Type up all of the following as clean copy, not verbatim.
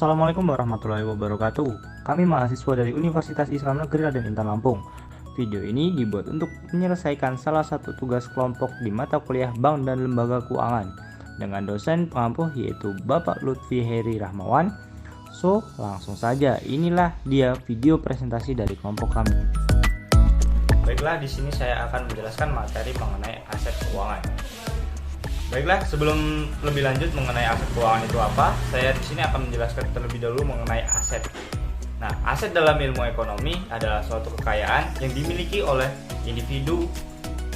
Assalamualaikum warahmatullahi wabarakatuh. Kami mahasiswa dari Universitas Islam Negeri Raden Intan Lampung. Video ini dibuat untuk menyelesaikan salah satu tugas kelompok di mata kuliah Bank dan Lembaga Keuangan dengan dosen pengampu yaitu Bapak Lutfi Heri Rahmawan. So, langsung saja, inilah dia video presentasi dari kelompok kami. Baiklah, di sini saya akan menjelaskan materi mengenai aset keuangan. Baiklah, sebelum lebih lanjut mengenai aset keuangan itu apa, saya di sini akan menjelaskan terlebih dahulu mengenai aset. Nah, aset dalam ilmu ekonomi adalah suatu kekayaan yang dimiliki oleh individu,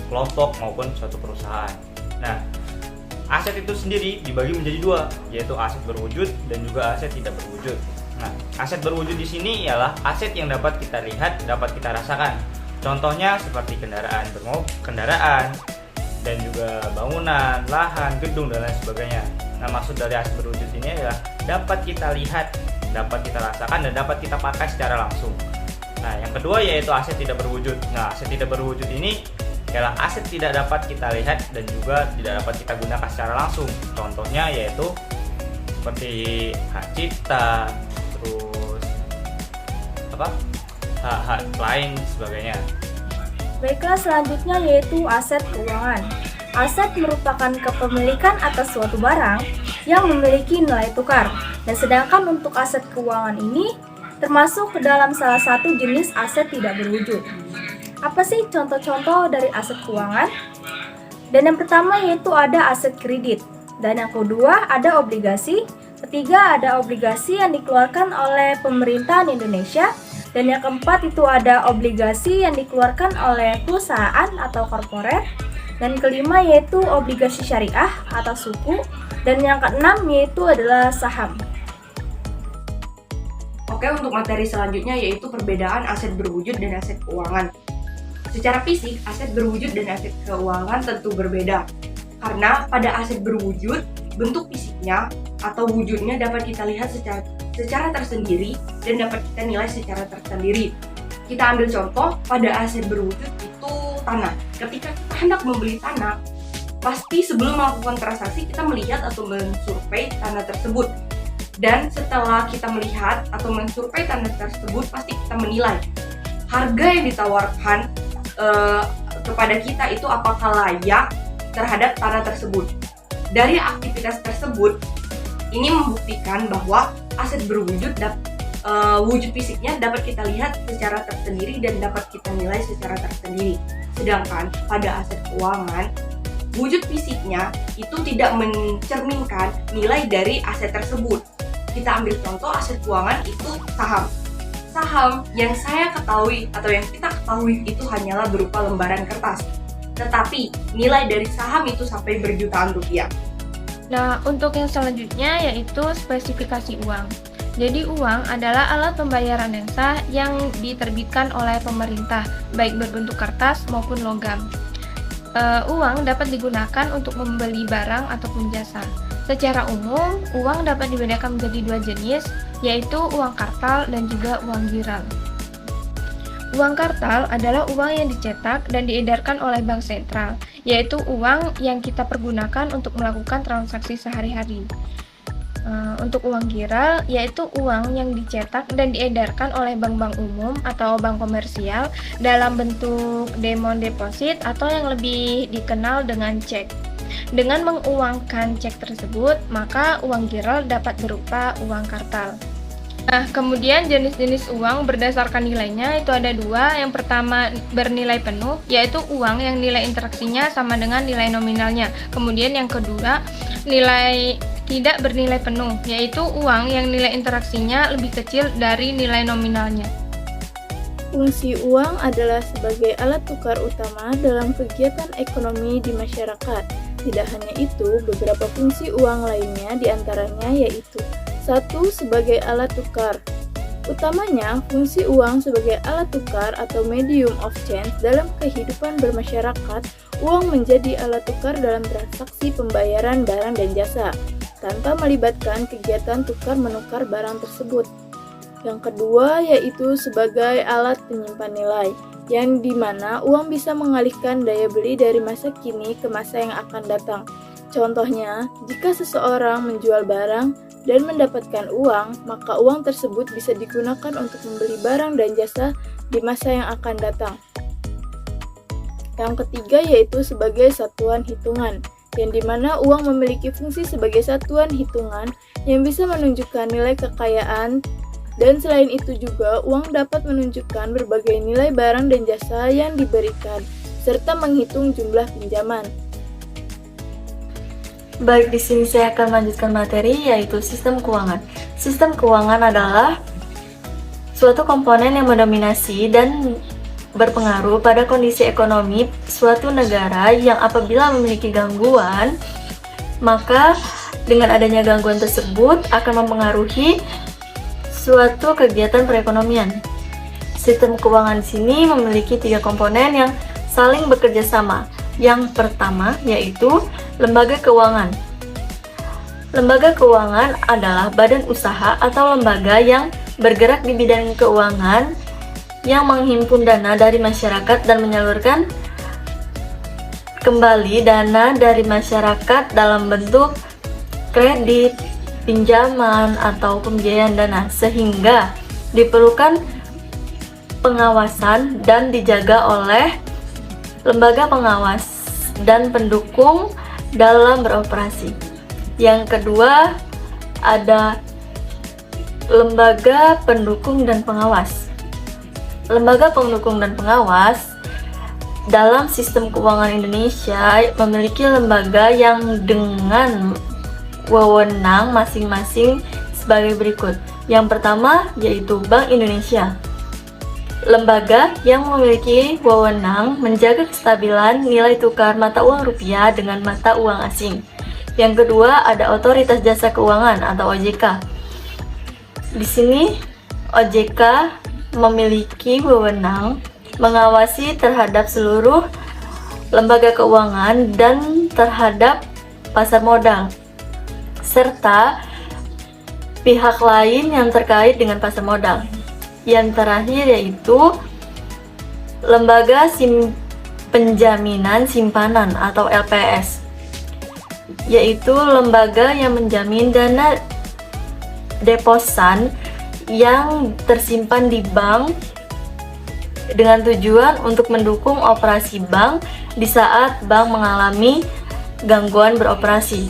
kelompok maupun suatu perusahaan. Nah, aset itu sendiri dibagi menjadi dua, yaitu aset berwujud dan juga aset tidak berwujud. Nah, aset berwujud di sini ialah aset yang dapat kita lihat, dapat kita rasakan. Contohnya seperti kendaraan, dan juga bangunan, lahan, gedung, dan lain sebagainya. Nah, maksud dari aset berwujud ini adalah dapat kita lihat, dapat kita rasakan, dan dapat kita pakai secara langsung. Nah, yang kedua yaitu aset tidak berwujud. Nah, aset tidak berwujud ini ialah aset tidak dapat kita lihat dan juga tidak dapat kita gunakan secara langsung. Contohnya yaitu seperti hak cipta, terus hak lain sebagainya. Baiklah, selanjutnya yaitu aset keuangan. Aset merupakan kepemilikan atas suatu barang yang memiliki nilai tukar. Dan sedangkan untuk aset keuangan ini termasuk ke dalam salah satu jenis aset tidak berwujud. Apa sih contoh-contoh dari aset keuangan? Dan yang pertama yaitu ada aset kredit. Dan yang kedua ada obligasi. Ketiga ada obligasi yang dikeluarkan oleh pemerintahan Indonesia. Dan yang keempat itu ada obligasi yang dikeluarkan oleh perusahaan atau korporat. Dan kelima yaitu obligasi syariah atau suku. Dan yang keenam yaitu adalah saham. Oke, untuk materi selanjutnya yaitu perbedaan aset berwujud dan aset keuangan. Secara fisik, aset berwujud dan aset keuangan tentu berbeda. Karena pada aset berwujud, bentuk fisiknya atau wujudnya dapat kita lihat secara tersendiri dan dapat kita nilai secara tersendiri. Kita ambil contoh pada aset berwujud itu tanah. Ketika kita hendak membeli tanah, pasti sebelum melakukan transaksi kita melihat atau mensurvei tanah tersebut. Dan setelah kita melihat atau mensurvei tanah tersebut, pasti kita menilai harga yang ditawarkan kepada kita itu apakah layak terhadap tanah tersebut. Dari aktivitas tersebut, ini membuktikan bahwa aset berwujud wujud fisiknya dapat kita lihat secara tersendiri dan dapat kita nilai secara tersendiri. Sedangkan pada aset keuangan, wujud fisiknya itu tidak mencerminkan nilai dari aset tersebut. Kita ambil contoh aset keuangan itu saham. Saham yang saya ketahui atau yang kita ketahui itu hanyalah berupa lembaran kertas. Tetapi nilai dari saham itu sampai berjutaan rupiah. Nah, untuk yang selanjutnya yaitu spesifikasi uang. Jadi uang adalah alat pembayaran yang sah yang diterbitkan oleh pemerintah, baik berbentuk kertas maupun logam. Uang dapat digunakan untuk membeli barang ataupun jasa. Secara umum, uang dapat dibedakan menjadi dua jenis, yaitu uang kartal dan juga uang giral. Uang kartal adalah uang yang dicetak dan diedarkan oleh bank sentral, yaitu uang yang kita pergunakan untuk melakukan transaksi sehari-hari. Untuk uang giral, yaitu uang yang dicetak dan diedarkan oleh bank-bank umum atau bank komersial dalam bentuk demand deposit atau yang lebih dikenal dengan cek. Dengan menguangkan cek tersebut, maka uang giral dapat berupa uang kartal. Nah, kemudian jenis-jenis uang berdasarkan nilainya itu ada dua. Yang pertama bernilai penuh, yaitu uang yang nilai interaksinya sama dengan nilai nominalnya. Kemudian yang kedua, nilai tidak bernilai penuh, yaitu uang yang nilai interaksinya lebih kecil dari nilai nominalnya. Fungsi uang adalah sebagai alat tukar utama dalam kegiatan ekonomi di masyarakat. Tidak hanya itu, beberapa fungsi uang lainnya diantaranya yaitu 1. Sebagai alat tukar. Utamanya, fungsi uang sebagai alat tukar atau medium of change dalam kehidupan bermasyarakat, uang menjadi alat tukar dalam transaksi pembayaran barang dan jasa, tanpa melibatkan kegiatan tukar-menukar barang tersebut. Yang kedua yaitu sebagai alat penyimpan nilai, yang dimana uang bisa mengalihkan daya beli dari masa kini ke masa yang akan datang. Contohnya, jika seseorang menjual barang dan mendapatkan uang, maka uang tersebut bisa digunakan untuk membeli barang dan jasa di masa yang akan datang. Yang ketiga yaitu sebagai satuan hitungan, yang dimana uang memiliki fungsi sebagai satuan hitungan yang bisa menunjukkan nilai kekayaan, dan selain itu juga uang dapat menunjukkan berbagai nilai barang dan jasa yang diberikan, serta menghitung jumlah pinjaman. Baik, di sini saya akan melanjutkan materi yaitu sistem keuangan. Sistem keuangan adalah suatu komponen yang mendominasi dan berpengaruh pada kondisi ekonomi suatu negara yang apabila memiliki gangguan, maka dengan adanya gangguan tersebut akan mempengaruhi suatu kegiatan perekonomian. Sistem keuangan di sini memiliki 3 komponen yang saling bekerja sama. Yang pertama yaitu lembaga keuangan. Lembaga keuangan adalah badan usaha atau lembaga yang bergerak di bidang keuangan yang menghimpun dana dari masyarakat dan menyalurkan kembali dana dari masyarakat dalam bentuk kredit, pinjaman, atau pembiayaan dana, sehingga diperlukan pengawasan dan dijaga oleh lembaga pengawas dan pendukung dalam beroperasi. Yang kedua, ada lembaga pendukung dan pengawas. Lembaga pendukung dan pengawas dalam sistem keuangan Indonesia memiliki lembaga yang dengan wewenang masing-masing sebagai berikut. Yang pertama yaitu Bank Indonesia. Lembaga yang memiliki wewenang menjaga kestabilan nilai tukar mata uang rupiah dengan mata uang asing. Yang kedua ada Otoritas Jasa Keuangan atau OJK. Di sini OJK memiliki wewenang mengawasi terhadap seluruh lembaga keuangan dan terhadap pasar modal, serta pihak lain yang terkait dengan pasar modal. Yang terakhir yaitu Lembaga Penjaminan Simpanan atau LPS, yaitu lembaga yang menjamin dana deposan yang tersimpan di bank dengan tujuan untuk mendukung operasi bank di saat bank mengalami gangguan beroperasi.